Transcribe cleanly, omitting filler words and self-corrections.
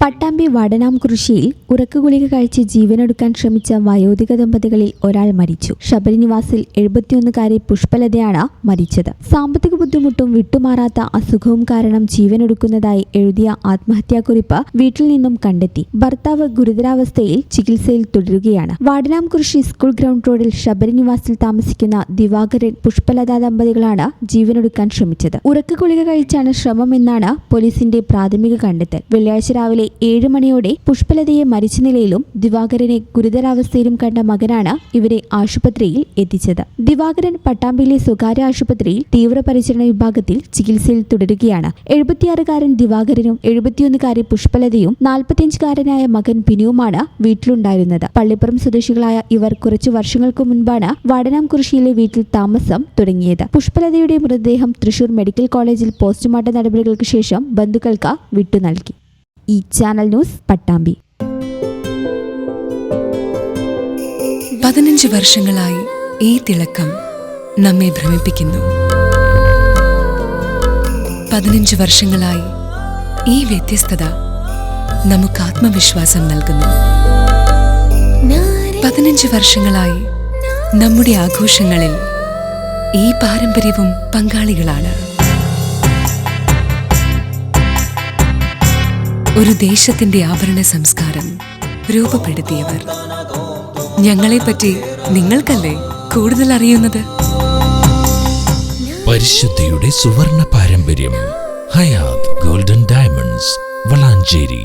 പട്ടാമ്പി വടനാംകുറിശ്ശിയിൽ ഉറക്കുഗുളിക കഴിച്ച് ജീവനൊടുക്കാൻ ശ്രമിച്ച വയോധിക ദമ്പതികളിൽ ഒരാൾ മരിച്ചു. ശബരിനിവാസിൽ 71-കാരി പുഷ്പലതയാണ് മരിച്ചത്. സാമ്പത്തിക ബുദ്ധിമുട്ടും വിട്ടുമാറാത്ത അസുഖവും കാരണം ജീവനൊടുക്കുന്നതായി എഴുതിയ ആത്മഹത്യാക്കുറിപ്പ് വീട്ടിൽ നിന്നും കണ്ടെത്തി. ഭർത്താവ് ഗുരുതരാവസ്ഥയിൽ ചികിത്സയിൽ തുടരുകയാണ്. വടനാംകുറിശ്ശി സ്കൂൾ ഗ്രൗണ്ട് റോഡിൽ ശബരിനിവാസിൽ താമസിക്കുന്ന ദിവാകരൻ, പുഷ്പലത ദമ്പതികളാണ് ജീവനൊടുക്കാൻ ശ്രമിച്ചത്. ഉറക്കുഗുളിക കഴിച്ചാണ് ശ്രമമെന്നാണ് പോലീസിന്റെ പ്രാഥമിക കണ്ടെത്തൽ. വെള്ളിയാഴ്ച രാവിലെ 7 മണിയോടെ പുഷ്പലതയെ മരിച്ച നിലയിലും ദിവാകരനെ ഗുരുതരാവസ്ഥയിലും കണ്ട മകനാണ് ഇവരെ ആശുപത്രിയിൽ എത്തിച്ചത്. ദിവാകരൻ പട്ടാമ്പിയിലെ സ്വകാര്യ ആശുപത്രിയിൽ തീവ്രപരിചരണ വിഭാഗത്തിൽ ചികിത്സയിൽ തുടരുകയാണ്. 76-കാരൻ ദിവാകരനും 71-കാരി പുഷ്പലതയും 45-കാരനായ മകൻ ബിനുവുമാണ് വീട്ടിലുണ്ടായിരുന്നത്. പള്ളിപ്പുറം സ്വദേശികളായ ഇവർ കുറച്ചു വർഷങ്ങൾക്ക് മുൻപാണ് വടനാംകുറിശ്ശിയിലെ വീട്ടിൽ താമസം തുടങ്ങിയത്. പുഷ്പലതയുടെ മൃതദേഹം തൃശൂർ മെഡിക്കൽ കോളേജിൽ പോസ്റ്റ്മോർട്ടം നടപടികൾക്ക് ശേഷം ബന്ധുക്കൾക്ക് വിട്ടു നൽകി. ഈ ചാനൽ ന്യൂസ് പട്ടാമ്പി. 15 വർഷങ്ങളായി ഈ തിളക്കം നമ്മെ ഭ്രമിപ്പിക്കുന്നു. 15 വർഷങ്ങളായി ഈ വ്യത്യസ്തത നമുക്ക് ആത്മവിശ്വാസം നൽകുന്നു. 15 വർഷങ്ങളായി നമ്മുടെ ആഘോഷങ്ങളിൽ ഈ പാരമ്പര്യവും പങ്കാളികളാണ്. ഒരു ദേശത്തിന്റെ ആഭരണ സംസ്കാരം രൂപപ്പെടുത്തിയവർ. ഞങ്ങളെപ്പറ്റി നിങ്ങൾക്കല്ലേ കൂടുതൽ അറിയുന്നത്? പരിശുദ്ധിയുടെ സുവർണ പാരമ്പര്യം. Hayat golden diamonds, Valanchery.